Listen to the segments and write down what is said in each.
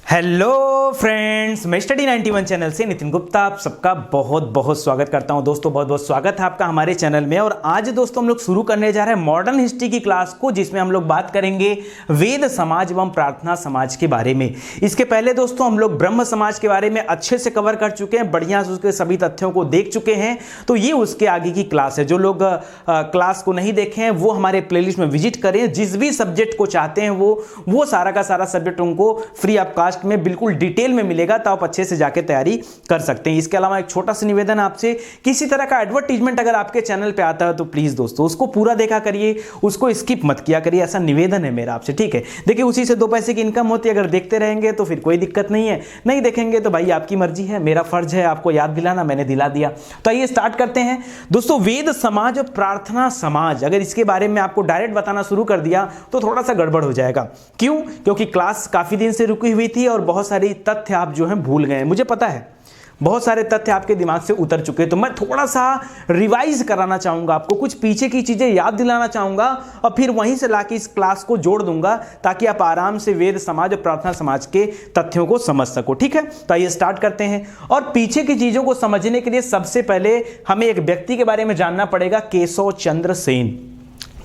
Hello friends, मैं study 91 channel से नितिन गुप्ता आप सबका बहुत बहुत स्वागत करता हूं। दोस्तों बहुत बहुत स्वागत है आपका हमारे चैनल में। और आज दोस्तों हम लोग शुरू करने जा रहे हैं मॉडर्न हिस्ट्री की क्लास को, जिसमें हम लोग बात करेंगे वेद समाज एवं प्रार्थना समाज के बारे में। इसके पहले दोस्तों हम लोग ब्रह्म समाज के बारे में अच्छे से कवर कर चुके हैं, बढ़िया से उसके सभी तथ्यों को देख चुके हैं। तो ये उसके आगे की क्लास है। जो लोग क्लास को नहीं देखे हैं वो हमारे प्लेलिस्ट में विजिट करें। जिस भी सब्जेक्ट को चाहते हैं वो सारा का सारा सब्जेक्ट उनको फ्री ऑफ कास्ट में बिल्कुल डिटेल में मिलेगा, तो आप अच्छे से जाके तैयारी कर सकते हैं। इसके अलावा एक छोटा सा निवेदन आपसे, किसी तरह का एडवर्टीजमेंट अगर आपके चैनल पे आता है तो प्लीज दोस्तों उसको पूरा देखा करिए, उसको स्किप मत किया करिए, ऐसा निवेदन है मेरा आपसे, ठीक है। देखिए उसी से दो पैसे की इनकम होती है, अगर देखते रहेंगे तो फिर कोई दिक्कत नहीं है, नहीं देखेंगे तो भाई आपकी मर्जी है, मेरा फर्ज है आपको याद दिलाना, मैंने दिला दिया। तो आइए स्टार्ट करते हैं दोस्तों। वेद समाज और प्रार्थना समाज, अगर इसके बारे में आपको डायरेक्ट बताना शुरू कर दिया तो थोड़ा सा गड़बड़ हो जाएगा। क्यों? क्योंकि क्लास काफी दिन से रुकी हुई थी और बहुत सारी तथ्य आप जो हैं भूल गए। मुझे पता है बहुत सारे तथ्य आपके दिमाग से उतर चुके हैं, तो मैं थोड़ा सा रिवाइज कराना चाहूंगा, आपको कुछ पीछे की चीजें याद दिलाना चाहूंगा और फिर वहीं से लाके इस क्लास को जोड़ दूंगा ताकि आप आराम से वेद समाज और प्रार्थना समाज के तथ्यों को समझ सको, ठीक है। तो आइए स्टार्ट करते हैं। और पीछे की चीजों को समझने के लिए सबसे पहले हमें एक व्यक्ति के बारे में जानना पड़ेगा, केशव चंद्र सेन।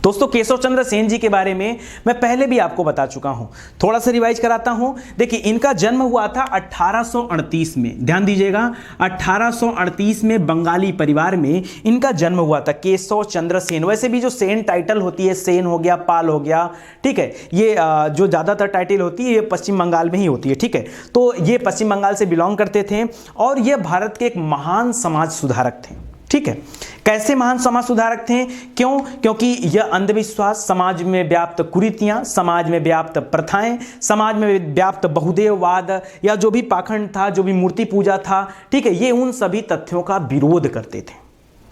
दोस्तों केशव चंद्र सेन जी के बारे में मैं पहले भी आपको बता चुका हूं, थोड़ा सा रिवाइज कराता हूं। देखिए इनका जन्म हुआ था 1838 में, ध्यान दीजिएगा 1838 में बंगाली परिवार में इनका जन्म हुआ था, केशव चंद्र सेन। वैसे भी जो सेन टाइटल होती है, सेन हो गया, पाल हो गया, ठीक है, ये जो ज़्यादातर टाइटल होती है ये पश्चिम बंगाल में ही होती है, ठीक है। तो ये पश्चिम बंगाल से बिलोंग करते थे और ये भारत के एक महान समाज सुधारक थे, ठीक है। कैसे महान समाज सुधारक थे? क्यों? क्योंकि यह अंधविश्वास, समाज में व्याप्त कुरीतियां, समाज में व्याप्त प्रथाएं, समाज में व्याप्त बहुदेववाद या जो भी पाखंड था, जो भी मूर्ति पूजा था, ठीक है, ये उन सभी तथ्यों का विरोध करते थे।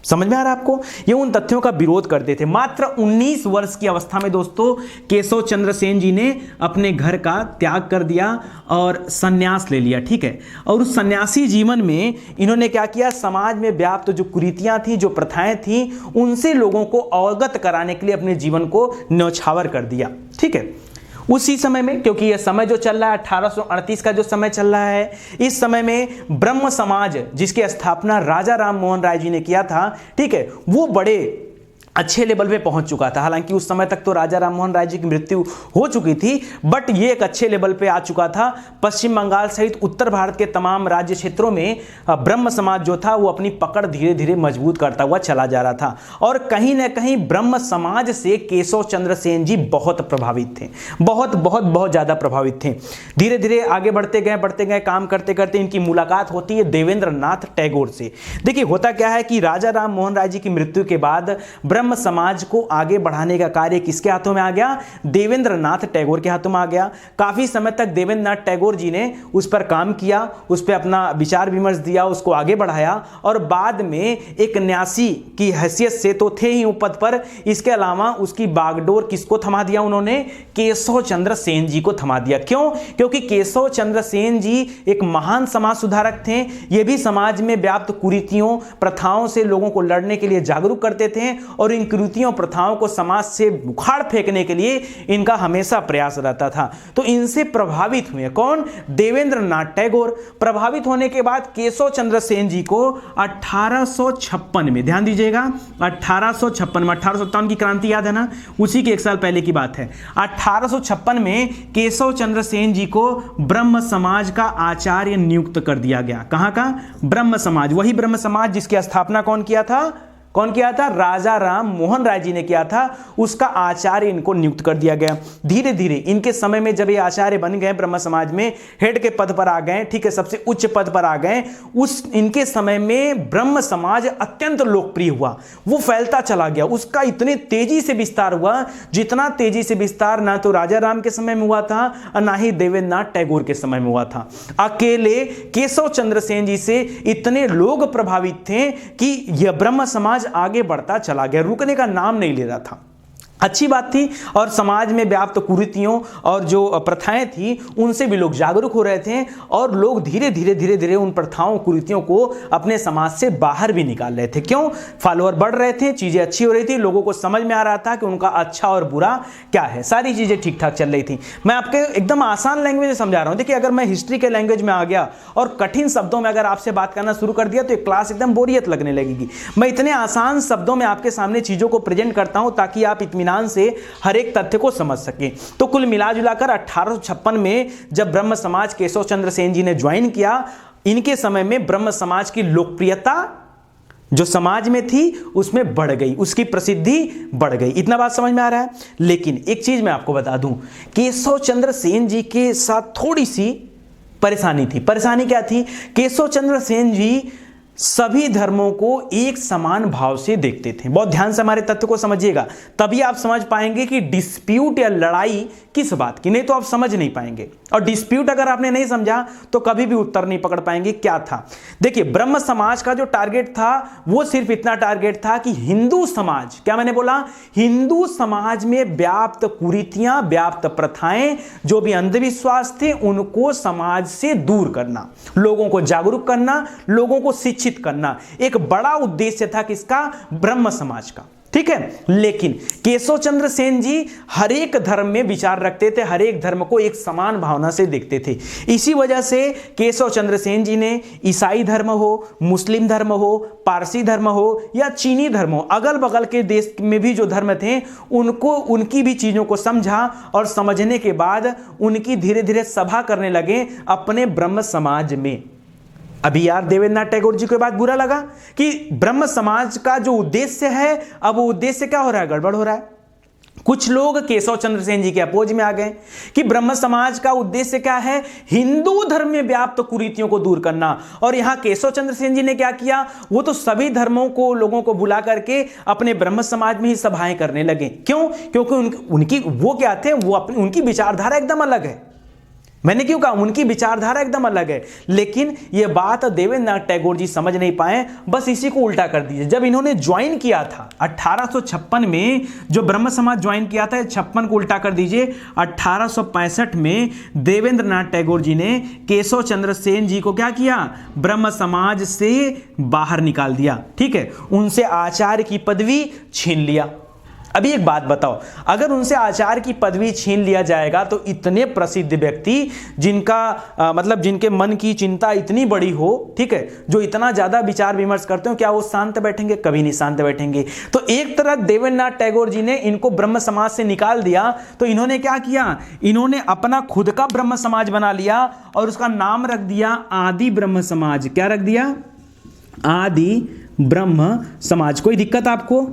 समझ में आ रहा है आपको? ये उन तथ्यों का विरोध करते थे। मात्र 19 वर्ष की अवस्था में दोस्तों केशव चंद्र सेन जी ने अपने घर का त्याग कर दिया और सन्यास ले लिया, ठीक है। और उस सन्यासी जीवन में इन्होंने क्या किया, समाज में व्याप्त जो कुरीतियां थी, जो प्रथाएं थी, उनसे लोगों को अवगत कराने के लिए अपने जीवन को न्यौछावर कर दिया, ठीक है। उसी समय में, क्योंकि यह समय जो चल रहा है 1838 का जो समय चल रहा है, इस समय में ब्रह्म समाज जिसकी स्थापना राजा राम मोहन राय जी ने किया था, ठीक है, वो बड़े अच्छे लेवल पे पहुंच चुका था। हालांकि उस समय तक तो राजा राम मोहन राय जी की मृत्यु हो चुकी थी, बट ये एक अच्छे लेवल पे आ चुका था। पश्चिम बंगाल सहित उत्तर भारत के तमाम राज्य क्षेत्रों में ब्रह्म समाज जो था वो अपनी पकड़ धीरे धीरे मजबूत करता हुआ चला जा रहा था। और कहीं ना कहीं ब्रह्म समाज से केशव चंद्र सेन जी बहुत प्रभावित थे, बहुत बहुत बहुत ज्यादा प्रभावित थे। धीरे धीरे आगे बढ़ते गए, काम करते करते इनकी मुलाकात होती है देवेंद्र नाथ टैगोर से। देखिए होता क्या है कि राजा राम मोहन राय जी की मृत्यु के बाद ब्रह्म समाज को आगे बढ़ाने का कार्य किसके हाथों में आ गया? देवेंद्र नाथ टैगोर के हाथों में आ गया। काफी समय तक देवेंद्र नाथ टैगोर जी ने उस पर काम किया, उस पर अपना विचार विमर्श दिया, उसको आगे बढ़ाया और बाद में एक न्यासी की हैसियत से तो थे ही पद पर, इसके अलावा उसकी बागडोर किसको थमा दिया उन्होंने? केशव चंद्र सेन जी को थमा दिया। क्यों? क्योंकि केशव चंद्र सेन जी एक महान समाज सुधारक थे। ये भी समाज में व्याप्त कुरीतियों, प्रथाओं से लोगों को लड़ने के लिए जागरूक करते थे और इन कुरीतियों प्रथाओं को समाज से उखाड़ फेंकने के लिए इनका हमेशा प्रयास रहता था। तो इनसे प्रभावित हुए कौन? देवेंद्र नाथ टैगोर। प्रभावित होने के बाद केशव चंद्र सेन जी को 1856 में, ध्यान दीजिएगा 1856 में, 1857 की क्रांति याद है ना, उसी के एक साल पहले की बात है। 1856 में केशव चंद्र सेन जी को ब्रह्म समाज का आचार्य नियुक्त कर दिया गया। कहां का? ब्रह्म समाज। वही ब्रह्म समाज जिसकी स्थापना कौन किया था? राजा राम मोहन राय जी ने किया था। उसका आचार्य इनको नियुक्त कर दिया गया। धीरे धीरे इनके समय में जब ये आचार्य बन गए, ब्रह्म समाज में हेड के पद पर आ गए, ठीक है, सबसे उच्च पद पर आ गए, उस इनके समय में ब्रह्म समाज अत्यंत लोकप्रिय हुआ, वो फैलता चला गया। उसका इतने तेजी से विस्तार हुआ, जितना तेजी से विस्तार ना तो राजा राम के समय में हुआ था और ना ही देवेंद्र नाथ टैगोर के समय में हुआ था। अकेले केशव चंद्र सेन जी से इतने लोग प्रभावित थे कि यह ब्रह्म समाज आगे बढ़ता चला गया, रुकने का नाम नहीं ले रहा था। अच्छी बात थी और समाज में व्याप्त कुरीतियों और जो प्रथाएं थी उनसे भी लोग जागरूक हो रहे थे और लोग धीरे धीरे उन प्रथाओं कुरीतियों को अपने समाज से बाहर भी निकाल रहे थे। क्यों? फॉलोअर बढ़ रहे थे, चीजें अच्छी हो रही थी, लोगों को समझ में आ रहा था कि उनका अच्छा और बुरा क्या है, सारी चीजें ठीक ठाक चल रही थी। मैं आपके एकदम आसान लैंग्वेज में समझा रहा हूं। देखिए, अगर मैं हिस्ट्री के लैंग्वेज में आ गया और कठिन शब्दों में अगर आपसे बात करना शुरू कर दिया तो एक क्लास एकदम बोरियत लगने लगेगी। मैं इतने आसान शब्दों में आपके सामने चीजों को प्रेजेंट करता हूं ताकि आप इत्मीनान से हर एक तथ्य को समझ सके। तो कुल मिलाजुलाकर 1856 में जब ब्रह्म समाज केशव चंद्र सेन जी ने ज्वाइन किया, इनके समय में ब्रह्म समाज की लोकप्रियता जो समाज में थी उसमें बढ़ गई, उसकी प्रसिद्धि बढ़ गई। इतना बात समझ में आ रहा है। लेकिन एक चीज मैं आपको बता दूं, केशव चंद्र सेन जी के साथ थोड़ी सी परेशानी थी। परेशानी क्या थी? केशव चंद्र सेन जी सभी धर्मों को एक समान भाव से देखते थे। बहुत ध्यान से हमारे तथ्य को समझिएगा, तभी आप समझ पाएंगे कि डिस्प्यूट या लड़ाई किस बात की, नहीं तो आप समझ नहीं पाएंगे। और डिस्प्यूट अगर आपने नहीं समझा तो कभी भी उत्तर नहीं पकड़ पाएंगे क्या था। देखिए, ब्रह्म समाज का जो टारगेट था वो सिर्फ इतना टारगेट था कि हिंदू समाज, क्या मैंने बोला, हिंदू समाज में व्याप्त कुरीतियां, व्याप्त प्रथाएं, जो भी अंधविश्वास थे उनको समाज से दूर करना, लोगों को जागरूक करना, लोगों को शिक्षित करना। एक बड़ा उद्देश्य था किसका? ब्रह्म समाज का। ठीक है। लेकिन केशव चंद्र सेन जी हर एक धर्म में विचार रखते थे, हर एक धर्म को एक समान भावना से देखते थे। इसी वजह से केशव चंद्र सेन जी ने ईसाई धर्म हो, मुस्लिम धर्म हो, पारसी धर्म हो या चीनी धर्म हो, अगल बगल के देश में भी जो धर्म थे उनको, उनकी भी चीजों को समझा और समझने के बाद उनकी धीरे धीरे सभा करने लगे अपने ब्रह्म समाज में। अभी यार देवेंद्रनाथ टैगोर जी को बात बुरा लगा कि ब्रह्म समाज का जो उद्देश्य है, अब वो उद्देश्य क्या हो रहा है? गड़बड़ हो रहा है। कुछ लोग केशव चंद्र सेन जी के अपोज में आ गए कि ब्रह्म समाज का उद्देश्य क्या है? हिंदू धर्म में व्याप्त कुरीतियों को दूर करना। और यहां केशव चंद्र सेन जी ने क्या किया? वो तो सभी धर्मों को, लोगों को बुला करके अपने ब्रह्म समाज में ही सभाएं करने लगे। क्यों? क्योंकि उनकी वो क्या थे, वो अपनी, उनकी विचारधारा एकदम अलग है। मैंने क्यों कहा? उनकी विचारधारा एकदम अलग है। लेकिन यह बात देवेंद्रनाथ टैगोर जी समझ नहीं पाए, बस इसी को उल्टा कर दीजिए। जब इन्होंने ज्वाइन किया था 1856 में, जो ब्रह्म समाज ज्वाइन किया था, 56 को उल्टा कर दीजिए, 1865 में देवेंद्रनाथ टैगोर जी ने केशव चंद्र सेन जी को क्या किया? ब्रह्म समाज से बाहर निकाल दिया। ठीक है, उनसे आचार्य की पदवी छीन लिया। अभी एक बात बताओ, अगर उनसे आचार्य की पदवी छीन लिया जाएगा तो इतने प्रसिद्ध व्यक्ति जिनका मतलब जिनके मन की चिंता इतनी बड़ी हो, ठीक है, जो इतना ज्यादा विचार विमर्श करते हो, क्या वो शांत बैठेंगे? कभी नहीं शांत बैठेंगे। तो एक तरफ देवेंद्रनाथ टैगोर जी ने इनको ब्रह्म समाज से निकाल दिया, तो इन्होंने क्या किया? इन्होंने अपना खुद का ब्रह्म समाज बना लिया और उसका नाम रख दिया आदि ब्रह्म समाज। क्या रख दिया? आदि ब्रह्म समाज। कोई दिक्कत आपको?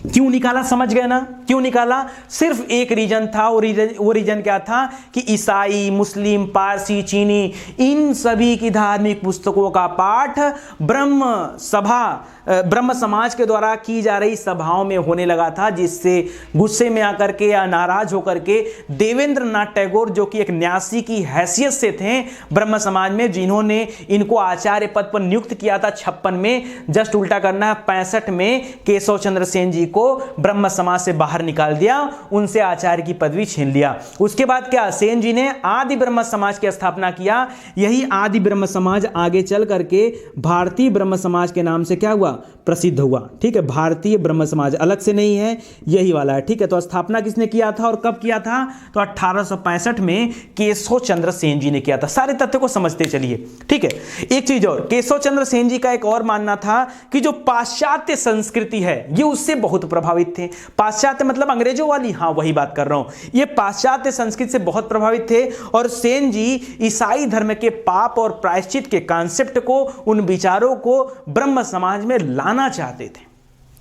क्यों निकाला? समझ गए ना क्यों निकाला? सिर्फ एक रीजन था, वो रीजन क्या था कि ईसाई, मुस्लिम, पारसी, चीनी, इन सभी की धार्मिक पुस्तकों का पाठ ब्रह्म समाज के द्वारा की जा रही सभाओं में होने लगा था, जिससे गुस्से में आकर के या नाराज होकर के देवेंद्रनाथ टैगोर, जो कि एक न्यासी की हैसियत से थे ब्रह्म समाज में, जिन्होंने इनको आचार्य पद पर नियुक्त किया था 56 में, जस्ट उल्टा करना है, 65 में केशव चंद्र सेन जी को ब्रह्म समाज से बाहर निकाल दिया, उनसे आचार्य की पदवी छीन लिया। उसके बाद क्या? सेन जी ने आदि ब्रह्म समाज की स्थापना किया। यही आदि ब्रह्म समाज आगे चल करके भारतीय ब्रह्म समाज के नाम से क्या हुआ? प्रसिद्ध हुआ। ठीक है, भारतीय ब्रह्म समाज अलग से नहीं है, यही वाला है। ठीक है, तो स्थापना किसने किया था और कब किया था? तो 1865 में केशव चंद्र सेन जी ने किया था। सारे तथ्य को समझते चलिए। ठीक है, एक चीज और, केशव चंद्र सेन जी का एक और मानना था कि जो पाश्चात्य संस्कृति है ये उससे बहुत प्रभावित थे। पाश्चात्य मतलब अंग्रेजों वाली, हाँ वही बात कर रहा हूं। ये पाश्चात्य संस्कृति से बहुत प्रभावित थे और सेन जी ईसाई धर्म के पाप और प्रायश्चित के कॉन्सेप्ट को, उन विचारों को ब्रह्म समाज में लाना चाहते थे।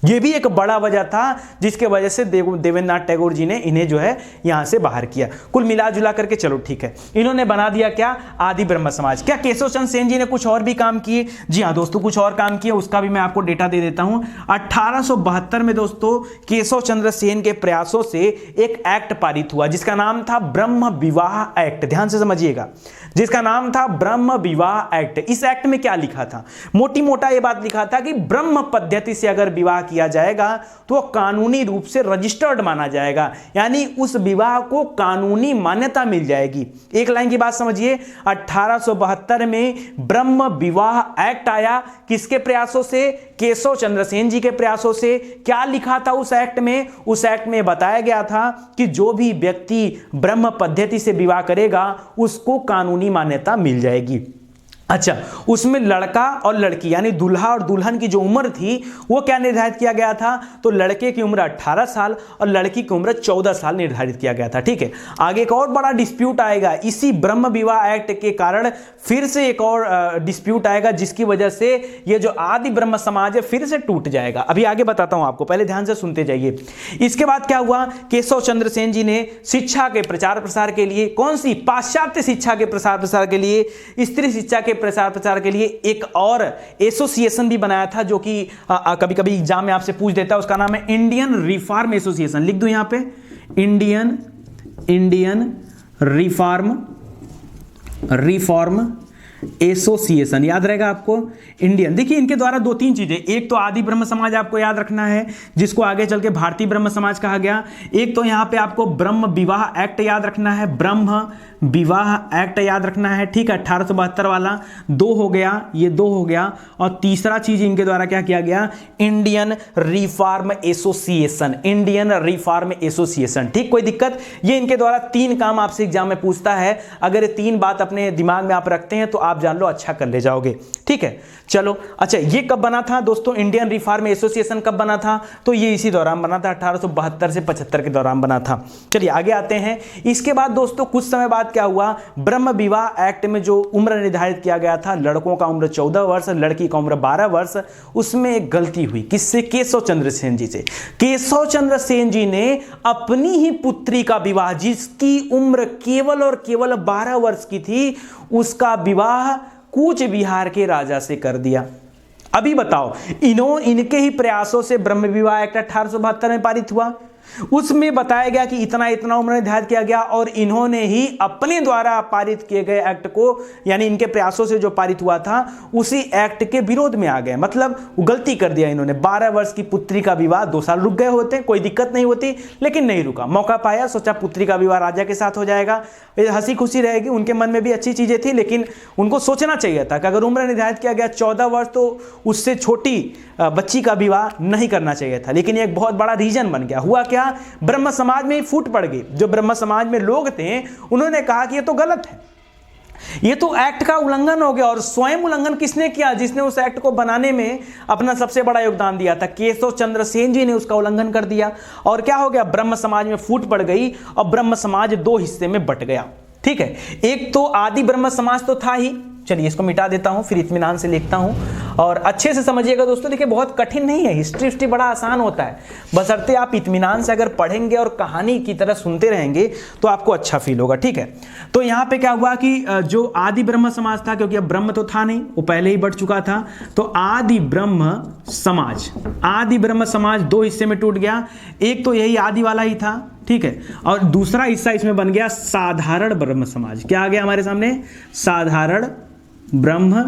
यह भी एक बड़ा वजह था जिसके वजह से देवेंद्रनाथ टैगोर जी ने इन्हें जो है यहां से बाहर किया। कुल मिला जुला करके चलो ठीक है, इन्होंने बना दिया क्या? आदि ब्रह्म समाज। क्या केशव चंद्र सेन जी ने कुछ और भी काम किए? जी हां दोस्तों, कुछ और काम किए, उसका भी मैं आपको डेटा दे देता हूं। 1872 में दोस्तों केशव चंद्र सेन के प्रयासों से एक एक्ट पारित हुआ जिसका नाम था ब्रह्म विवाह एक्ट। ध्यान से समझिएगा, जिसका नाम था ब्रह्म विवाह एक्ट। इस एक्ट में क्या लिखा था? मोटी मोटा यह बात लिखा था कि ब्रह्म पद्धति से अगर विवाह किया जाएगा तो वह कानूनी रूप से रजिस्टर्ड माना जाएगा, यानी उस विवाह को कानूनी मान्यता मिल जाएगी। एक लाइन की बात समझिए, 1872 में ब्रह्म विवाह एक्ट आया, किसके प्रयासों से? केशव चंद्र सेन जी के प्रयासों से। क्या लिखा था उस एक्ट में? उस एक्ट में बताया गया था कि जो भी व्यक्ति ब्रह्म पद्धति से विवाह करेगा उसको कानूनी मान्यता मिल जाएगी। अच्छा, उसमें लड़का और लड़की यानी दूल्हा और दुल्हन की जो उम्र थी वो क्या निर्धारित किया गया था? तो लड़के की उम्र 18 साल और लड़की की उम्र 14 साल निर्धारित किया गया था। ठीक है, आगे एक और बड़ा डिस्प्यूट आएगा, इसी ब्रह्म विवाह एक्ट के कारण फिर से एक और डिस्प्यूट आएगा, जिसकी वजह से ये जो आदि ब्रह्म समाज है फिर से टूट जाएगा। अभी आगे बताता हूं आपको, पहले ध्यान से सुनते जाइए। इसके बाद क्या हुआ? केशव चंद्र सेन जी ने शिक्षा के प्रचार प्रसार के लिए, कौन सी? पाश्चात्य शिक्षा के प्रसार प्रसार के लिए, स्त्री शिक्षा के प्रसार प्रचार के लिए एक और एसोसिएशन भी बनाया था, जो कि कभी कभी एग्जाम में आपसे पूछ देता है। उसका नाम है इंडियन रिफॉर्म एसोसिएशन। लिख दूं यहां पे, इंडियन रिफॉर्म एसोसिएशन, याद रहेगा आपको, इंडियन। देखिए इनके द्वारा दो तीन चीजें, एक तो आदि ब्रह्म समाज आपको याद रखना है, जिसको आगे चल के भारतीय ब्रह्म समाज कहा गया। एक तो यहां पे आपको ब्रह्म विवाह एक्ट याद रखना है, ब्रह्म विवाह एक्ट याद रखना है। ठीक है, 1872 वाला दो हो गया, ये दो हो गया। और तीसरा चीज इनके द्वारा क्या किया गया? Indian reform association, Indian reform association. ठीक, कोई दिक्कत? ये इनके द्वारा तीन काम आपसे एग्जाम में पूछता है, अगर ये तीन बात अपने दिमाग में आप रखते हैं तो आप जान लो अच्छा कर ले जाओगे। ठीक है, चलो। अच्छा, ये कब बना था दोस्तों? इंडियन रिफॉर्म एसोसिएशन कब बना था? तो ये इसी दौरान बना था, 1872 से 75 के दौरान बना था। चलिए आगे आते हैं। इसके बाद दोस्तों कुछ समय बाद क्या हुआ? ब्रह्म विवाह एक्ट में जो उम्र निर्धारित किया गया था, लड़कों का उम्र 14 वर्ष, लड़की का उम्र 12 वर्ष, उसमें एक गलती हुई। किससे? केशव चंद्र सेन जी से। केशव चंद्र सेन जी ने अपनी ही पुत्री का विवाह, जिसकी उम्र केवल और केवल 12 वर्ष की थी, उसका विवाह कूच बिहार के राजा से कर दिया। अभी बताओ, इनके ही प्रयासों से ब्रह्म विवाह एक्ट 1872 में पारित हुआ। उसमें बताया गया कि इतना इतना उम्र निर्धारित किया गया, और इन्होंने ही अपने द्वारा पारित किए गए एक्ट को, यानी इनके प्रयासों से जो पारित हुआ था, उसी एक्ट के विरोध में आ गए। मतलब गलती कर दिया इन्होंने। 12 वर्ष की पुत्री का विवाह 2 साल रुक गए होते, कोई दिक्कत नहीं होती, लेकिन नहीं रुका। मौका पाया, सोचा पुत्री का विवाह राजा के साथ हो जाएगा, हंसी खुशी रहेगी। उनके मन में भी अच्छी चीजें थी, लेकिन उनको सोचना चाहिए था कि अगर उम्र निर्धारित किया गया 14 वर्ष, तो उससे छोटी बच्ची का विवाह नहीं करना चाहिए था। लेकिन एक बहुत बड़ा रीजन बन गया। हुआ क्या? ब्रह्म समाज में फूट पड़ गई। जो ब्रह्म समाज में लोग थे, उन्होंने कहा कि ये तो गलत है, ये तो एक्ट का उल्लंघन हो गया। और स्वयं उल्लंघन किसने किया? जिसने उस एक्ट को बनाने में अपना सबसे बड़ा योगदान दिया था, केशव चंद्र सेन जी ने उसका उल्लंघन कर दिया। और क्या हो गया? ब्रह्म समाज में फूट पड़ गई और ब्रह्म समाज 2 हिस्से में बट गया। ठीक है, एक तो आदि ब्रह्म समाज तो था ही, चलिए इसको मिटा देता हूं, फिर इत्मीनान से लिखता हूं और अच्छे से समझिएगा दोस्तों। देखिए बहुत कठिन नहीं है, हिस्ट्री बड़ा आसान होता है, बशर्ते आप इत्मीनान से अगर पढ़ेंगे और कहानी की तरह सुनते रहेंगे तो आपको अच्छा फील होगा। ठीक है, तो यहाँ पे क्या हुआ कि जो आदि ब्रह्म समाज था, क्योंकि अब ब्रह्म तो था नहीं, वो पहले ही बढ़ चुका था, तो आदि ब्रह्म समाज 2 हिस्से में टूट गया। एक तो यही आदि वाला ही था, ठीक है, और दूसरा हिस्सा इसमें बन गया साधारण ब्रह्म समाज। क्या आ गया हमारे सामने? साधारण ब्रह्म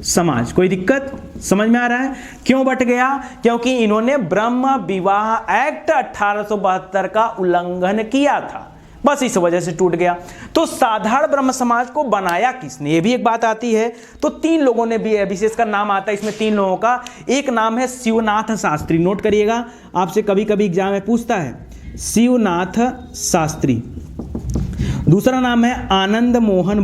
समाज। कोई दिक्कत? समझ में आ रहा है क्यों बट गया? क्योंकि इन्होंने ब्रह्म विवाह एक्ट 1872 का उल्लंघन किया था, बस इस वजह से टूट गया। तो साधारण ब्रह्म समाज को बनाया किसने, ये भी एक बात आती है। तो 3 लोगों ने भी, विशेषकर नाम आता है इसमें 3 लोगों का। एक नाम है शिवनाथ शास्त्री, नोट करिएगा, आपसे कभी कभी एग्जाम में पूछता है, शिवनाथ शास्त्री। दूसरा नाम है आनंद मोहन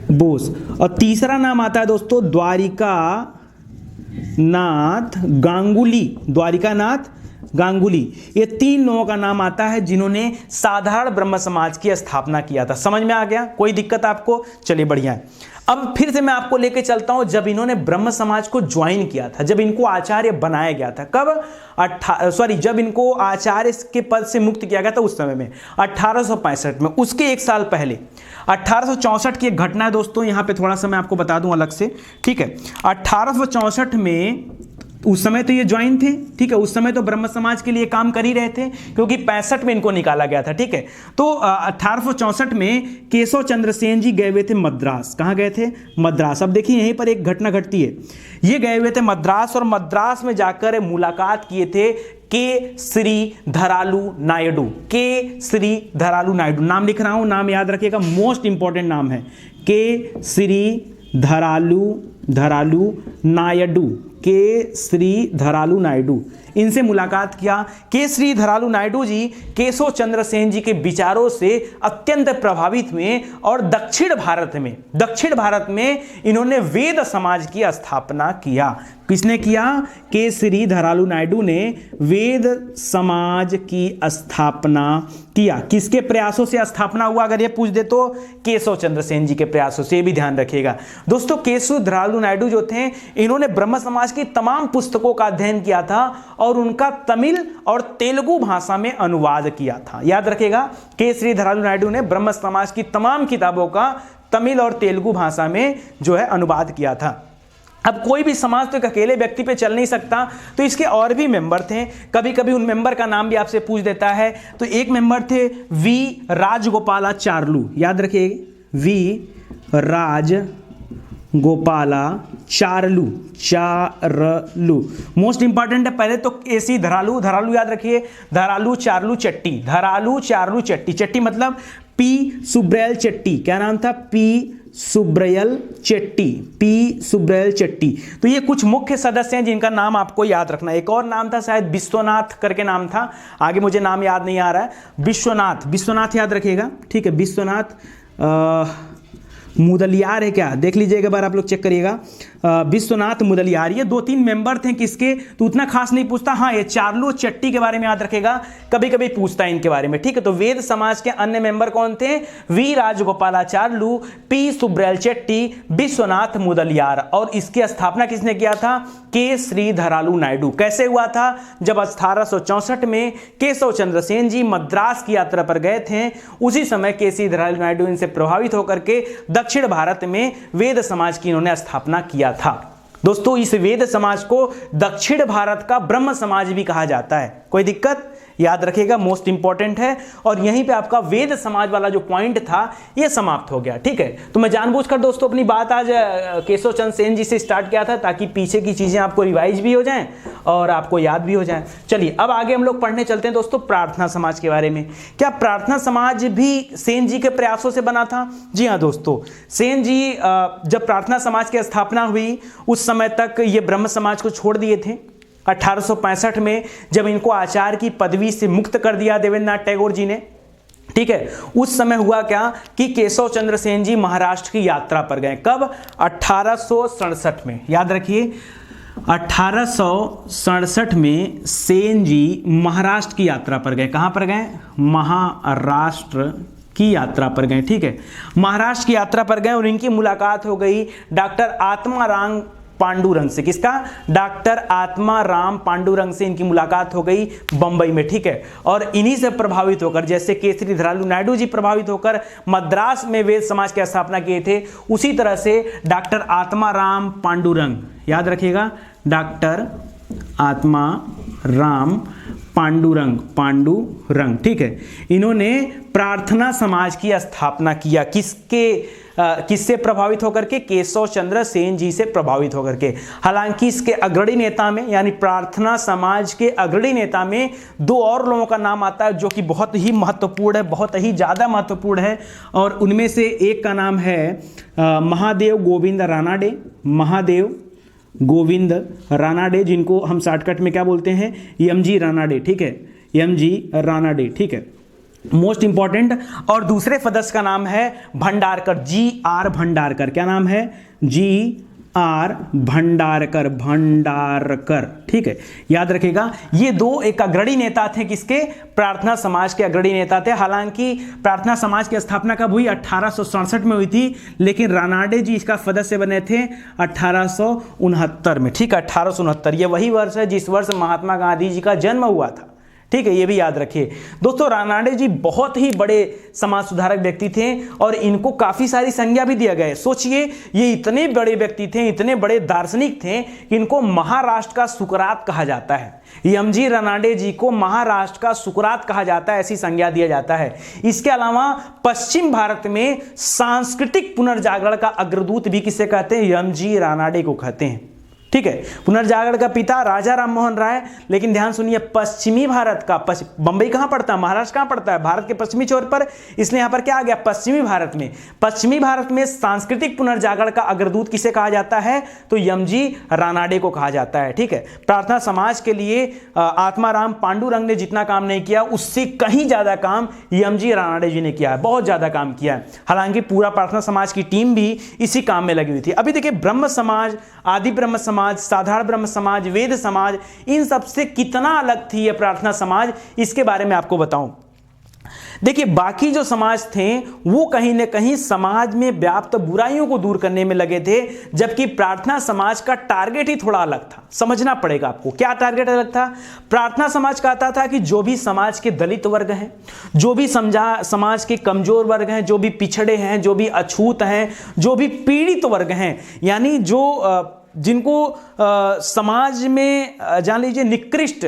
बोस। और तीसरा नाम आता है दोस्तों द्वारिका नाथ गांगुली। ये 3 लोगों का नाम आता है जिन्होंने साधारण ब्रह्म समाज की स्थापना किया था। समझ में आ गया? कोई दिक्कत आपको? चलिए बढ़िया है। अब फिर से मैं आपको लेके चलता हूं जब इन्होंने ब्रह्म समाज को ज्वाइन किया था, जब इनको आचार्य बनाया गया था। कब? जब इनको आचार्य के पद से मुक्त किया गया था उस समय में 1865 में। उसके 1 साल पहले 1864 की एक घटना है दोस्तों, यहां पे थोड़ा सा मैं आपको बता दूं अलग से। ठीक है, 1864 में उस समय तो ये ज्वाइन थे, ठीक है, उस समय तो ब्रह्म समाज के लिए काम कर ही रहे थे, क्योंकि 65 में इनको निकाला गया था, ठीक है। तो 1864 में केशव चंद्र सेन जी गए हुए थे मद्रास। कहाँ गए थे? मद्रास। अब देखिए यहीं पर एक घटना घटती है। ये गए हुए थे मद्रास, और मद्रास में जाकर मुलाकात किए थे के श्री धरालू नायडू। के श्री धरालू नायडू, नाम लिख रहा हूं, नाम याद रखिएगा, मोस्ट इंपॉर्टेंट नाम है, के श्री धरालू नायडू। के श्री धरालू नायडू, इनसे मुलाकात किया। के श्री धरालू नायडू जी केशव चंद्र सेन जी के विचारों से अत्यंत प्रभावित हुए, और दक्षिण भारत में इन्होंने वेद समाज की स्थापना किया। किसने किया? के श्री धरालू नायडू ने वेद समाज की स्थापना किया। किसके प्रयासों से स्थापना हुआ? अगर ये पूछ दे तो केशव चंद्र सेन जी के प्रयासों से, ये भी ध्यान रखिएगा दोस्तों। केशव धरालू नायडू जो थे, इन्होंने ब्रह्म समाज की तमाम पुस्तकों का अध्ययन किया था और उनका तमिल और तेलुगु भाषा में अनुवाद किया था। याद रखिएगा, के श्री धरालू नायडू ने ब्रह्म समाज की तमाम किताबों का तमिल और तेलुगु भाषा में जो है अनुवाद किया था। अब कोई भी समाज तो एक अकेले व्यक्ति पे चल नहीं सकता, तो इसके और भी मेंबर थे। कभी कभी उन मेंबर का नाम भी आपसे पूछ देता है। तो एक मेंबर थे वी राजगोपालाचार्लू। याद रखिए, वी राजगोपालाचार्लू, मोस्ट इंपॉर्टेंट है। पहले तो एसी धरालू याद रखिए, धरालू चार्लू चट्टी। चट्टी मतलब पी सुब्रयल चट्टी। क्या नाम था? पी सुब्रयल चट्टी। तो ये कुछ मुख्य सदस्य हैं जिनका नाम आपको याद रखना है। एक और नाम था, शायद विश्वनाथ करके नाम था, आगे मुझे नाम याद नहीं आ रहा है। विश्वनाथ याद रखिएगा, ठीक है। विश्वनाथ मुदलियार है क्या? देख लीजिएगा, एक बार आप लोग चेक करिएगा। विश्वनाथ मुदलियार, ये 2-3 मेंबर थे। किसके? तो उतना खास नहीं पूछता। हाँ, ये चार्लू चट्टी के बारे में याद रखेगा, कभी कभी पूछता है इनके बारे में, ठीक है। तो वेद समाज के अन्य मेंबर कौन थे? वी राजगोपालाचार्लू, पी सुब्रयल चट्टी, विश्वनाथ मुदलियार। और इसकी स्थापना किसने किया था? के श्री धरालू नायडू। कैसे हुआ था? जब 1864 में केशव चंद्र सेन जी मद्रास की यात्रा पर गए थे, उसी समय के श्री धरालू नायडू इनसे प्रभावित होकर के दक्षिण भारत में वेद समाज की इन्होंने स्थापना किया था। दोस्तों, इस वेद समाज को दक्षिण भारत का ब्रह्म समाज भी कहा जाता है। कोई दिक्कत? याद रखिएगा, मोस्ट इंपॉर्टेंट है। और यहीं पे आपका वेद समाज वाला जो पॉइंट था ये समाप्त हो गया, ठीक है। तो मैं जानबूझकर दोस्तों अपनी बात आज केशव चंद्र सेन जी से स्टार्ट किया था, ताकि पीछे की चीजें आपको रिवाइज भी हो जाएं और आपको याद भी हो जाए। चलिए अब आगे हम लोग पढ़ने चलते हैं दोस्तों प्रार्थना समाज के बारे में। क्या प्रार्थना समाज भी सेन जी के प्रयासों से बना था? जी हाँ दोस्तों, सेन जी जब प्रार्थना समाज की स्थापना हुई, उस समय तक ये ब्रह्म समाज को छोड़ दिए थे। 1865 में जब इनको आचार्य की पदवी से मुक्त कर दिया देवेंद्रनाथ टैगोर जी ने, ठीक है, उस समय हुआ क्या कि केशव चंद्र सेन जी महाराष्ट्र की यात्रा पर गए। कब? 1867 में। याद रखिए, 1867 में सेन जी महाराष्ट्र की यात्रा पर गए। कहां पर गए? महाराष्ट्र की यात्रा पर गए, ठीक है। महाराष्ट्र की यात्रा पर गए और इनकी मुलाकात हो गई डॉक्टर आत्माराम पांडुरंग से। किसका? डॉक्टर आत्माराम पांडुरंग से इनकी मुलाकात हो गई बंबई में, ठीक है। और इन्हीं से प्रभावित होकर, जैसे केसरी धरालू नायडू जी प्रभावित होकर मद्रास में वेद समाज की स्थापना किए थे, उसी तरह से डॉक्टर आत्माराम पांडुरंग, याद रखिएगा, डॉक्टर आत्माराम पांडुरंग, ठीक है, इन्होंने प्रार्थना समाज की स्थापना किया। किससे प्रभावित होकर के? केशव चंद्र सेन जी से प्रभावित होकर के। हालांकि इसके अग्रणी नेता में, यानी प्रार्थना समाज के अग्रणी नेता में 2 और लोगों का नाम आता है जो कि बहुत ही महत्वपूर्ण है, बहुत ही ज़्यादा महत्वपूर्ण है। और उनमें से एक का नाम है महादेव गोविंद रानाडे, जिनको हम शॉर्टकट में क्या बोलते हैं? एमजी रानाडे, ठीक है, एमजी रानाडे, ठीक है, मोस्ट इंपॉर्टेंट। और दूसरे सदस्य का नाम है भंडारकर, GR भंडारकर। क्या नाम है? GR भंडारकर, ठीक है, याद रखिएगा। ये 2 एक अग्रणी नेता थे। किसके? प्रार्थना समाज के अग्रणी नेता थे। हालांकि प्रार्थना समाज की स्थापना कब हुई? 1867 में हुई थी, लेकिन रानाडे जी इसका सदस्य बने थे 1869 में, ठीक है, 1869। ये वही वर्ष है जिस वर्ष महात्मा गांधी जी का जन्म हुआ था, ठीक है, ये भी याद रखिए दोस्तों। रानाडे जी बहुत ही बड़े समाज सुधारक व्यक्ति थे और इनको काफी सारी संज्ञा भी दिया गया। सोचिए ये इतने बड़े व्यक्ति थे, इतने बड़े दार्शनिक थे कि इनको महाराष्ट्र का सुकरात कहा जाता है। एम.जी. रानाडे जी को महाराष्ट्र का सुकरात कहा जाता है, ऐसी संज्ञा दिया जाता है। इसके अलावा पश्चिम भारत में सांस्कृतिक पुनर्जागरण का अग्रदूत भी किसे कहते हैं? एम.जी. रानाडे को कहते हैं। ठीक है, पुनर्जागरण का पिता राजा राम मोहन राय। लेकिन ध्यान सुनिए, पश्चिमी भारत का, बंबई कहां पड़ता है, महाराष्ट्र कहां पड़ता है? भारत के पश्चिमी छोर पर, इसलिए यहां पर क्या आ गया? पश्चिमी भारत में। पश्चिमी भारत में सांस्कृतिक पुनर्जागरण का अग्रदूत किसे कहा जाता है? तो एम.जी. रानाडे को कहा जाता है। ठीक है, प्रार्थना समाज के लिए आत्माराम पांडुरंग ने जितना काम नहीं किया उससे कहीं ज्यादा काम एम.जी. रानाडे जी ने किया है, बहुत ज्यादा काम किया है। हालांकि पूरा प्रार्थना समाज की टीम भी इसी काम में लगी हुई थी। अभी देखिए, ब्रह्म समाज, आदि ब्रह्म समाज, साधारण ब्रह्म समाज, वेद समाज, इन सब से कितना अलग थी यह प्रार्थना समाज, इसके बारे में आपको बताऊं। देखिए, बाकी जो समाज थे वो कहीं ना कहीं समाज में व्याप्त बुराइयों को दूर करने में लगे थे, जबकि प्रार्थना समाज का टारगेट ही थोड़ा अलग था। समझना पड़ेगा आपको, क्या टारगेट अलग था? प्रार्थना समाज कहता था कि जो भी समाज के दलित वर्ग हैं, जो भी समाज के कमजोर वर्ग हैं, जो भी पिछड़े हैं, जो भी अछूत हैं, जो भी पीड़ित वर्ग हैं, यानी जो जिनको समाज में जान लीजिए निकृष्ट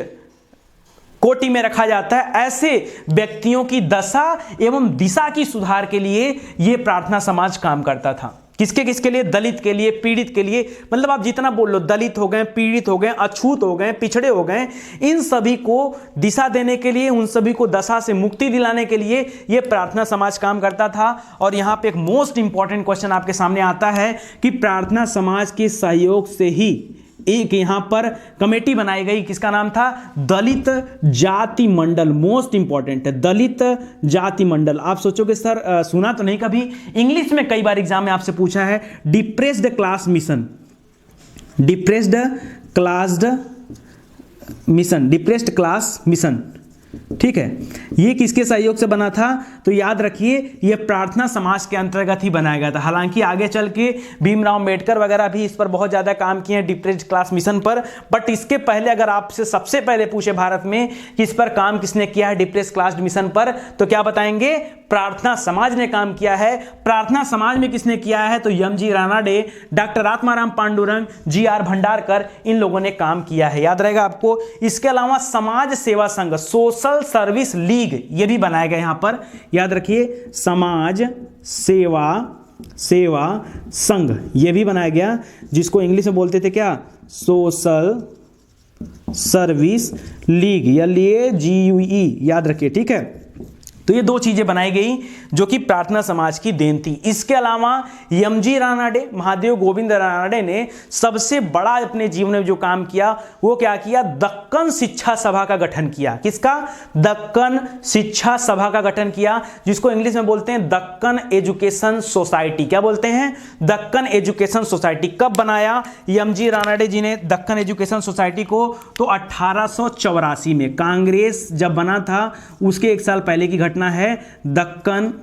कोटि में रखा जाता है, ऐसे व्यक्तियों की दशा एवं दिशा की सुधार के लिए यह प्रार्थना समाज काम करता था। किसके किसके लिए? दलित के लिए, पीड़ित के लिए, मतलब आप जितना बोल लो, दलित हो गए, पीड़ित हो गए, अछूत हो गए, पिछड़े हो गए, इन सभी को दिशा देने के लिए, उन सभी को दशा से मुक्ति दिलाने के लिए यह प्रार्थना समाज काम करता था। और यहां पे एक मोस्ट इंपॉर्टेंट क्वेश्चन आपके सामने आता है कि प्रार्थना समाज के सहयोग से ही एक यहां पर कमेटी बनाई गई, किसका नाम था? दलित जाति मंडल। मोस्ट इंपॉर्टेंट है, दलित जाति मंडल। आप सोचोगे सर सुना तो नहीं कभी, इंग्लिश में कई बार एग्जाम में आपसे पूछा है, depressed class mission, depressed class mission, depressed class mission. ठीक है, ये किसके सहयोग से बना था? तो याद रखिए, ये प्रार्थना समाज के अंतर्गत ही बनाया गया था। हालांकि आगे चल के भीमराव अंबेडकर वगैरह भी इस पर बहुत ज्यादा काम किए हैं, डिप्रेस्ड क्लास मिशन पर। बट इसके पहले अगर आपसे सबसे पहले पूछे भारत में कि इस पर काम किसने किया है, डिप्रेस्ड क्लास मिशन पर, तो क्या बताएंगे? प्रार्थना समाज ने काम किया है। प्रार्थना समाज में किसने किया है? तो M G. Ranade, doctor Atmaram Pandurang, G R. Bhandarkar, इन लोगों ने काम किया है, याद रहेगा आपको। इसके अलावा समाज सेवा संघ, सोशल सर्विस लीग, ये भी बनाया गया यहां पर, याद रखिए, समाज सेवा संघ, ये भी बनाया गया, जिसको इंग्लिश में बोलते थे क्या? सोशल सर्विस लीग, LAGUE, याद रखिए। ठीक है, तो ये दो चीजें बनाई गई जो कि प्रार्थना समाज की देन थी। इसके अलावा एम.जी. रानाडे, महादेव गोविंद रानाडे ने सबसे बड़ा अपने जीवन में जो काम किया वो क्या किया? दक्कन शिक्षा सभा का गठन किया। किसका? दक्कन शिक्षा सभा का गठन किया, जिसको इंग्लिश में बोलते हैं दक्कन एजुकेशन सोसाइटी। क्या बोलते हैं? Deccan education society. कब बनाया एम.जी. रानाडे जी ने दक्कन एजुकेशन सोसाइटी को? तो 1884 में, कांग्रेस जब बना था उसके एक साल पहले की घटना है। दक्कन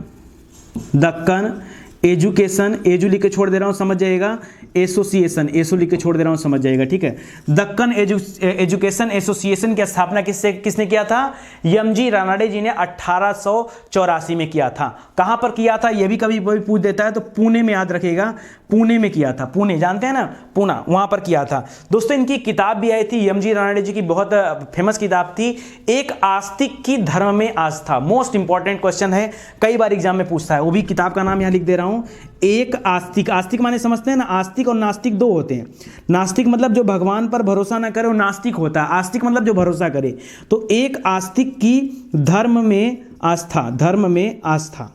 एजुकेशन, एजू लिख के छोड़ दे रहा हूं, समझ जाइएगा, एसोसिएशन, एसो लिख के छोड़ दे रहा हूं, समझ जाइएगा। ठीक है, दक्कन एजुकेशन एसोसिएशन की स्थापना किसने किया था? एम.जी. रानाडे जी ने 1884 में किया था। कहां पर किया था? यह भी कभी पूछ देता है, तो पुणे में, याद रखिएगा, पुणे में किया था। पुणे जानते हैं ना, पूना, वहां पर किया था। दोस्तों, इनकी किताब भी आई थी, एम.जी. रानाडे जी की बहुत फेमस किताब थी, एक आस्तिक की धर्म में आस्था। मोस्ट इंपॉर्टेंट क्वेश्चन है, कई बार एग्जाम में पूछता है, वो भी किताब का नाम यहां लिख दे रहा हूं, एक आस्तिक। आस्तिक माने समझते हैं ना, आस्तिक और नास्तिक दो होते हैं। नास्तिक मतलब जो भगवान पर भरोसा ना करे वो नास्तिक होता है, आस्तिक मतलब जो भरोसा करे। तो एक आस्तिक की धर्म में आस्था, धर्म में आस्था,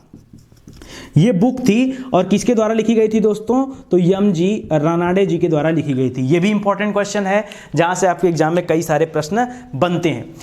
ये बुक थी। और किसके द्वारा लिखी गई थी दोस्तों? तो एम.जी. रानाडे जी के द्वारा लिखी गई थी। ये भी इंपॉर्टेंट क्वेश्चन है, जहां से आपके एग्जाम में कई सारे प्रश्न बनते हैं।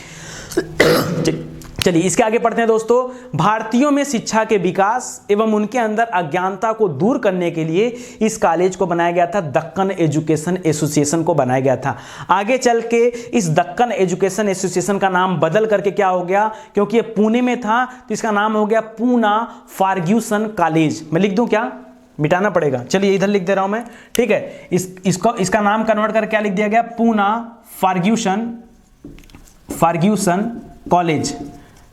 चलिए इसके आगे पढ़ते हैं दोस्तों। भारतीयों में शिक्षा के विकास एवं उनके अंदर अज्ञानता को दूर करने के लिए इस कॉलेज को बनाया गया था, दक्कन एजुकेशन एसोसिएशन को बनाया गया था। आगे चल के इस दक्कन एजुकेशन एसोसिएशन का नाम बदल करके क्या हो गया, क्योंकि ये पुणे में था तो इसका नाम हो गया पूना फर्ग्यूसन कॉलेज। मैं लिख दूं क्या? मिटाना पड़ेगा, चलिए इधर लिख दे रहा हूं मैं, ठीक है। इसका नाम कन्वर्ट करके क्या लिख दिया गया? पूना फर्ग्यूसन कॉलेज,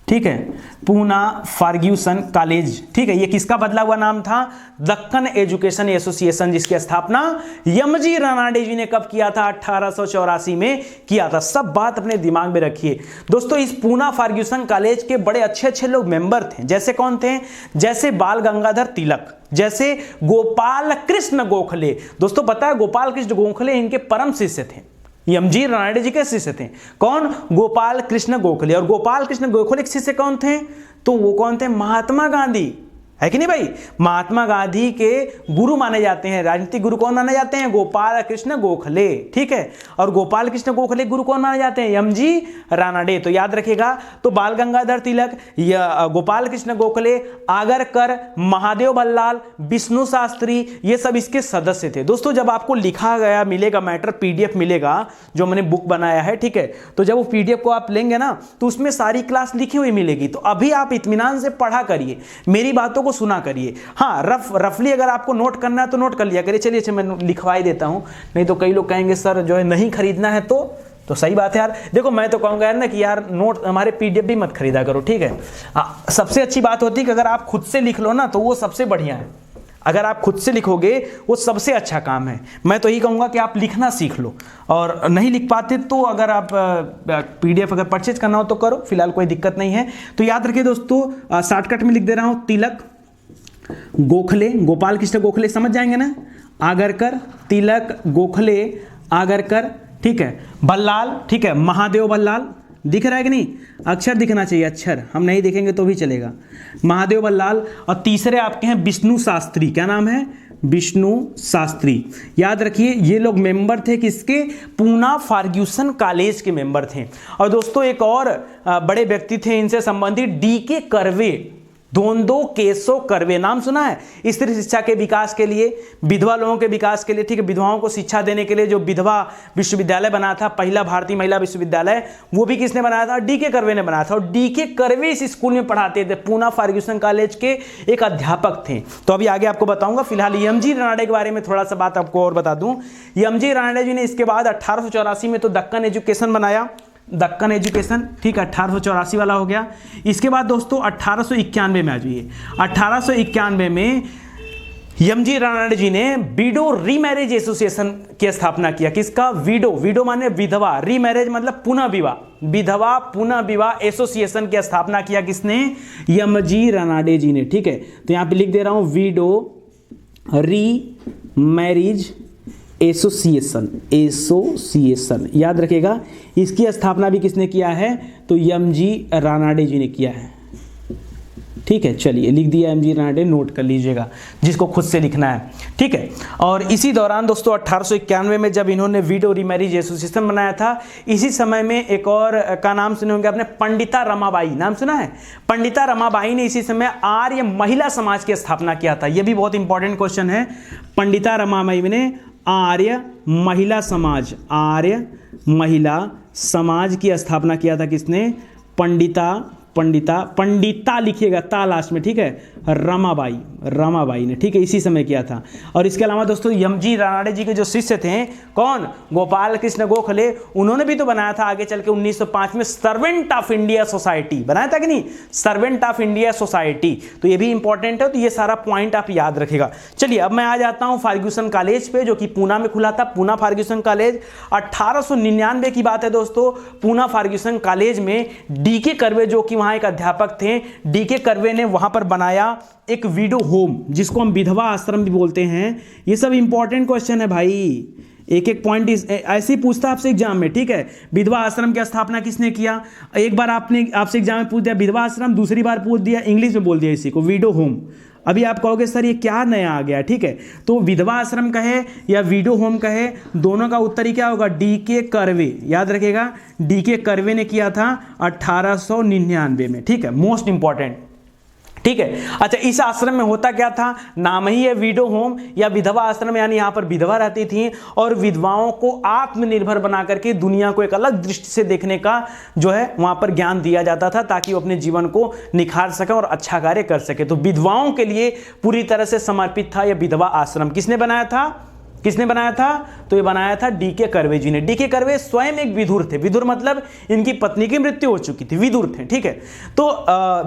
ठीक है, पूना फर्ग्यूसन कॉलेज, ठीक है। ये किसका बदला हुआ नाम था? दक्कन एजुकेशन एसोसिएशन, जिसकी स्थापना यमजी रानाडे जी ने कब किया था? 1884 में किया था। सब बात अपने दिमाग में रखिए दोस्तों। इस पूना फर्ग्यूसन कॉलेज के बड़े अच्छे अच्छे लोग मेंबर थे। जैसे कौन थे? जैसे बाल गंगाधर तिलक, जैसे गोपाल कृष्ण गोखले। दोस्तों पता है गोपाल कृष्ण गोखले इनके परम शिष्य थे, यमजी रानाडे जी के शिष्य थे। कौन? गोपाल कृष्ण गोखले। और गोपाल कृष्ण गोखले के शिष्य कौन थे? तो वो कौन थे? महात्मा गांधी, है कि नहीं भाई? महात्मा गांधी के गुरु माने जाते हैं। राजनीतिक गुरु कौन माने जाते हैं? गोपाल कृष्ण गोखले, ठीक है। और गोपाल कृष्ण गोखले गुरु कौन माने जाते हैं? यमजी रानाडे। तो याद रखिएगा। तो बाल गंगाधर तिलक, गोपाल कृष्ण गोखले, आगरकर, महादेव बल्लाल, विष्णु शास्त्री, ये सब इसके सदस्य थे। दोस्तों जब आपको लिखा गया मिलेगा मैटर, पीडीएफ मिलेगा जो मैंने बुक बनाया है, ठीक है, तो जब वो पीडीएफ को आप लेंगे ना तो उसमें सारी क्लास लिखी हुई मिलेगी। तो अभी आप इत्मीनान से पढ़ा करिए, मेरी बातों सुना करिए। हाँ, रफली अगर आपको नोट करना है तो नोट कर लिया करिए। चलिए अच्छा मैं लिखवाई देता हूं, नहीं तो कई लोग कहेंगे सर जो है नहीं खरीदना है तो सही बात है यार। देखो मैं तो कहूंगा यार ना कि यार नोट हमारे पीडीएफ भी मत खरीदा करो, ठीक है। सबसे अच्छी बात होती है कि अगर आप खुद से लिख लो ना तो वो सबसे बढ़िया है। अगर आप खुद से लिखोगे वो सबसे अच्छा काम है। मैं तो यही कहूँगा कि आप लिखना सीख लो, और नहीं लिख पाते तो अगर आप पीडीएफ अगर परचेज करना हो तो करो, फिलहाल कोई दिक्कत नहीं है। तो याद रखिए दोस्तों, शॉर्टकट में लिख दे रहा हूँ, तिलक, गोखले, गोपाल कृष्ण गोखले समझ जाएंगे ना, आगरकर, तिलक, गोखले, आगरकर, ठीक है, बल्लाल, ठीक है, महादेव बल्लाल, दिख रहा है कि नहीं? अक्षर दिखना चाहिए, अक्षर हम नहीं देखेंगे तो भी चलेगा। महादेव बल्लाल। और तीसरे आपके हैं विष्णु शास्त्री। क्या नाम है? विष्णु शास्त्री। याद रखिए ये लोग मेंबर थे किसके? पूना फर्ग्यूसन कॉलेज के मेंबर थे। और दोस्तों एक और बड़े व्यक्ति थे इनसे संबंधित, डीके कर्वे, दोंदो केशव कर्वे, नाम सुना है? स्त्री शिक्षा के विकास के लिए, विधवा लोगों के विकास के लिए, ठीक है, विधवाओं को शिक्षा देने के लिए जो विधवा विश्वविद्यालय बना था, पहला भारतीय महिला विश्वविद्यालय, वो भी किसने बनाया था? डीके कर्वे ने बनाया था। और डीके कर्वे इस स्कूल में पढ़ाते थे, पूना फर्ग्यूसन कॉलेज के एक अध्यापक थे। तो अभी आगे आपको बताऊंगा। फिलहाल यमजी रानाडे के बारे में थोड़ा सा बात आपको और बता दूं। यमजी रानाडे जी ने इसके बाद 1884 में तो दक्कन एजुकेशन बनाया, दक्कन एजुकेशन, ठीक है, 1884 वाला हो गया। इसके बाद दोस्तों 1891 में आ जाइए। 1891 में यमजी रानाडे जी ने विडो रीमैरिज एसोसिएशन की स्थापना किया। किसका? विडो, विडो माने विधवा, रीमैरिज मतलब पुनः विवाह, विधवा पुनः विवाह एसोसिएशन की स्थापना किया। किसने? यमजी रानाडे जी ने, ठीक है। तो यहां पे लिख दे रहा हूं, विडो रीमैरिज एसोसिएशन, एसोसिएशन याद रखिएगा। इसकी स्थापना भी किसने किया है? तो यमजी रानाडे जी ने किया है, ठीक है। चलिए लिख दिया एमजी रानाडे, नोट कर लीजिएगा जिसको खुद से लिखना है, ठीक है। और इसी दौरान दोस्तों 1891 में जब इन्होंने विडो रीमैरिज एसोसिएशन बनाया था, इसी समय में एक और का नाम सुने होंगे आपने, पंडिता रमाबाई, नाम सुना है? पंडिता रमाबाई ने इसी समय आर्य महिला समाज की स्थापना किया था। यह भी बहुत इंपॉर्टेंट क्वेश्चन है। पंडिता रमाबाई ने आर्य महिला समाज, आर्य महिला समाज की स्थापना किया था। किसने? पंडिता लिखिएगा ता लास्ट में, ठीक है, रमाबाई ने, ठीक है, इसी समय किया था। और इसके अलावा दोस्तों यमजी रानाडे जी के जो शिष्य थे, कौन? गोपाल कृष्ण गोखले, उन्होंने भी तो बनाया था आगे चल के 1905 में सर्वेंट ऑफ इंडिया सोसाइटी, बनाया था कि नहीं? Servant of India society. तो ये भी इंपॉर्टेंट है, तो ये सारा पॉइंट आप याद रखेगा। चलिए अब मैं आ जाता हूं फर्ग्यूसन कॉलेज पे, जो कि पूना में खुला था, पूना फर्ग्यूसन कॉलेज। 1899 की बात है दोस्तों। पूना फर्ग्यूसन कॉलेज में डीके कर्वे, जो कि वहां एक अध्यापक थे, डीके कर्वे ने वहां पर बनाया एक विडो होम, जिसको हम विधवा आश्रम भी बोलते हैं। ये सब इंपॉर्टेंट क्वेश्चन है भाई, एक एक पॉइंट ऐसे ही पूछता आपसे एग्जाम में, ठीक है। विधवा आश्रम की स्थापना किसने किया? एक बार आपसे एग्जाम में पूछ दिया विधवा आश्रम, दूसरी बार पूछ दिया इंग्लिश में बोल दिया इसी को, विडो होम। अभी आप कहोगे सर ये क्या नया आ गया, ठीक है। तो विधवा आश्रम कहे या विडो होम कहे, दोनों का उत्तर ही क्या होगा? डीके कर्वे, याद रखेगा, डीके कर्वे ने किया था 1899 में, ठीक है, मोस्ट इंपॉर्टेंट, ठीक है। अच्छा, इस आश्रम में होता क्या था? नाम ही है विडो होम या विधवा आश्रम, यानी यहां पर विधवा रहती थी और विधवाओं को आत्मनिर्भर बना करके दुनिया को एक अलग दृष्टि से देखने का जो है वहां पर ज्ञान दिया जाता था, ताकि वो अपने जीवन को निखार सके और अच्छा कार्य कर सके। तो विधवाओं के लिए पूरी तरह से समर्पित था यह विधवा आश्रम। किसने बनाया था? किसने बनाया था? तो ये बनाया था डीके कर्वे जी ने। डीके कर्वे स्वयं एक विदुर थे। विदुर मतलब इनकी पत्नी की मृत्यु हो चुकी थी, विदुर थे, ठीक है। तो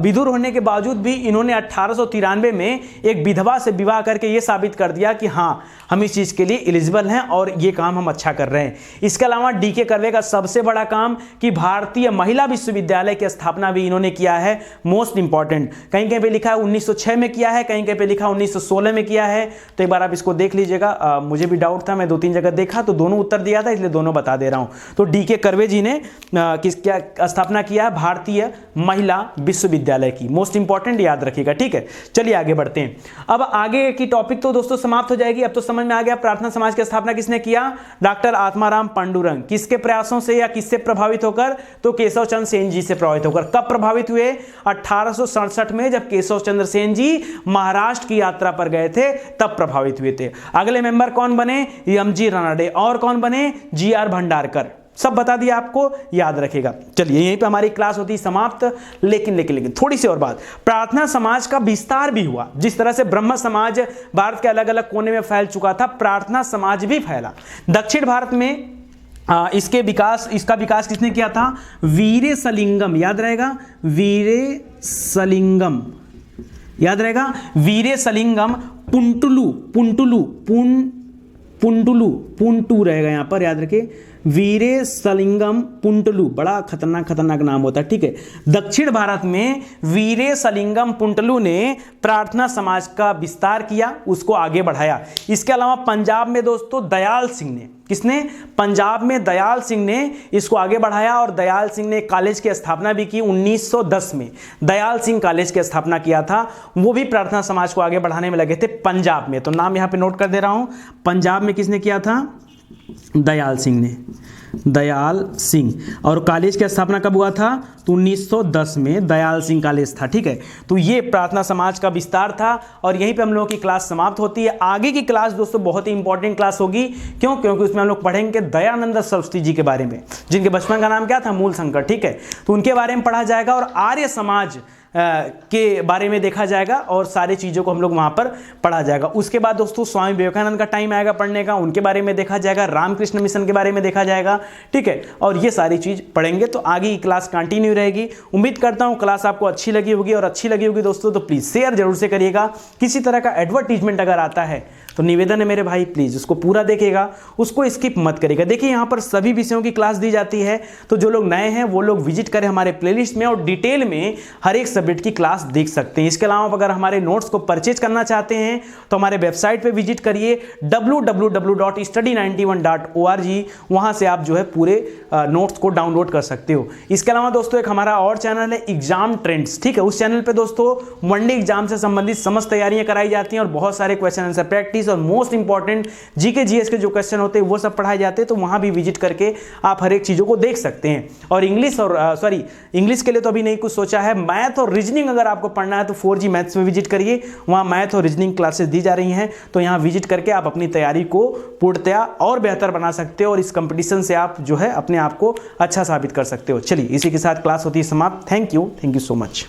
विदुर होने के बावजूद भी इन्होंने 1893 में एक विधवा से विवाह करके ये साबित कर दिया कि हाँ, हम इस चीज़ के लिए एलिजिबल हैं और ये काम हम अच्छा कर रहे हैं। इसके अलावा डीके कर्वे का सबसे बड़ा काम कि भारतीय महिला विश्वविद्यालय की स्थापना भी इन्होंने किया है, मोस्ट इंपॉर्टेंट। कहीं कहीं पे लिखा है 1906 में किया है, कहीं कहीं पे लिखा 1916 में किया है। तो एक बार आप इसको देख लीजिएगा। मुझे भी डाउट था, मैं 2-3 जगह देखा तो दोनों उत्तर दिया था, इसलिए दोनों बता दे रहा हूं। तो डीके कर्वे जी ने क्या स्थापना किया है? भारतीय महिला विश्वविद्यालय की। मोस्ट इंपॉर्टेंट, याद रखिएगा, ठीक है। चलिए आगे बढ़ते हैं। अब आगे की टॉपिक तो दोस्तों समाप्त हो जाएगी। अब तो समझ में आ गया प्रार्थना समाज की स्थापना किसने किया? डॉक्टर आत्माराम पांडुरंग। किसके प्रयासों से या किससे प्रभावित होकर? तो केशव चंद्र सेन जी से प्रभावित होकर। कब प्रभावित हुए? 1867 में, जब केशव चंद्र सेन जी महाराष्ट्र की यात्रा पर गए थे, तब प्रभावित हुए थे। अगले मेंबर कौन बने? एमजी रानडे। और कौन बने? जीआर भंडारकर। सब बता दिया आपको, याद रखेगा। चलिए यहीं पे हमारी क्लास होती समाप्त। लेकिन थोड़ी सी और बात, प्रार्थना समाज का विस्तार भी हुआ। जिस तरह से ब्रह्म समाज भारत के अलग अलग कोने में फैल चुका था, प्रार्थना समाज भी फैला दक्षिण भारत में। इसका विकास किसने किया था? वीरे सलिंगम। याद रहेगा, वीरे सलिंगम, याद रहेगा, वीरे सलिंगम पुंटुलू रहेगा यहां पर, याद रखिए, वीरे सलिंगम पुंटलू। बड़ा खतरनाक नाम होता है, ठीक है। दक्षिण भारत में वीरे सलिंगम पुंटलू ने प्रार्थना समाज का विस्तार किया, उसको आगे बढ़ाया। इसके अलावा पंजाब में दोस्तों दयाल सिंह ने, किसने? पंजाब में दयाल सिंह ने इसको आगे बढ़ाया और दयाल सिंह ने कॉलेज की स्थापना भी की 1910 में। दयाल सिंह कॉलेज की स्थापना किया था, वो भी प्रार्थना समाज को आगे बढ़ाने में लगे थे पंजाब में। तो नाम यहां पे नोट कर दे रहा हूं। पंजाब में किसने किया था? दयाल सिंह ने, दयाल सिंह। और कॉलेज की स्थापना कब हुआ था? तो 1910 में दयाल सिंह कॉलेज था, ठीक है। तो ये प्रार्थना समाज का विस्तार था और यहीं पे हम लोगों की क्लास समाप्त होती है। आगे की क्लास दोस्तों बहुत ही इंपॉर्टेंट क्लास होगी। क्यों? क्योंकि उसमें हम लोग पढ़ेंगे दयानंद सरस्वती जी के बारे में, जिनके बचपन का नाम क्या था? मूल शंकर, ठीक है। तो उनके बारे में पढ़ा जाएगा और आर्य समाज के बारे में देखा जाएगा और सारी चीज़ों को हम लोग वहाँ पर पढ़ा जाएगा। उसके बाद दोस्तों स्वामी विवेकानंद का टाइम आएगा पढ़ने का, उनके बारे में देखा जाएगा, रामकृष्ण मिशन के बारे में देखा जाएगा, ठीक है। और ये सारी चीज़ पढ़ेंगे। तो आगे की क्लास कंटिन्यू रहेगी। उम्मीद करता हूँ क्लास आपको अच्छी लगी होगी, और अच्छी लगी होगी दोस्तों तो प्लीज़ शेयर जरूर से करिएगा। किसी तरह का एडवर्टीजमेंट अगर आता है तो निवेदन है मेरे भाई, प्लीज़ उसको पूरा देखिएगा, उसको स्किप मत करिएगा। देखिए यहाँ पर सभी विषयों की क्लास दी जाती है, तो जो लोग नए हैं वो लोग विजिट करें हमारे प्लेलिस्ट में और डिटेल में हर एक सब्जेक्ट की क्लास देख सकते हैं। इसके अलावा अगर हमारे नोट्स को परचेज करना चाहते हैं तो हमारे वेबसाइट पे विजिट करिए www.study91.org। वहां से आप जो है पूरे नोट्स को डाउनलोड कर सकते हो। इसके अलावा दोस्तों एक हमारा और चैनल है एग्जाम ट्रेंड्स, ठीक है। उस चैनल पे दोस्तों वनडे एग्जाम से संबंधित समस्त तैयारियां कराई जाती हैं और बहुत सारे क्वेश्चन आंसर प्रैक्टिस और मोस्ट इंपॉर्टेंट जीके जीएस के जो क्वेश्चन होते हैं वो सब पढ़ाए जाते हैं। तो वहां भी विजिट करके आप हर एक चीजों को देख सकते हैं। और इंग्लिश के लिए तो अभी नहीं कुछ सोचा है। मैथ और रीजनिंग अगर आपको पढ़ना है तो 4G मैथ्स में विजिट करिए, वहां मैथ और रीजनिंग क्लासेस दी जा रही हैं। तो यहां विजिट करके आप अपनी तैयारी को पूर्णतया और बेहतर बना सकते हो और इस कंपटीशन से आप जो है अपने आप को अच्छा साबित कर सकते हो। चलिए इसी के साथ क्लास होती है समाप्त। Thank you so much.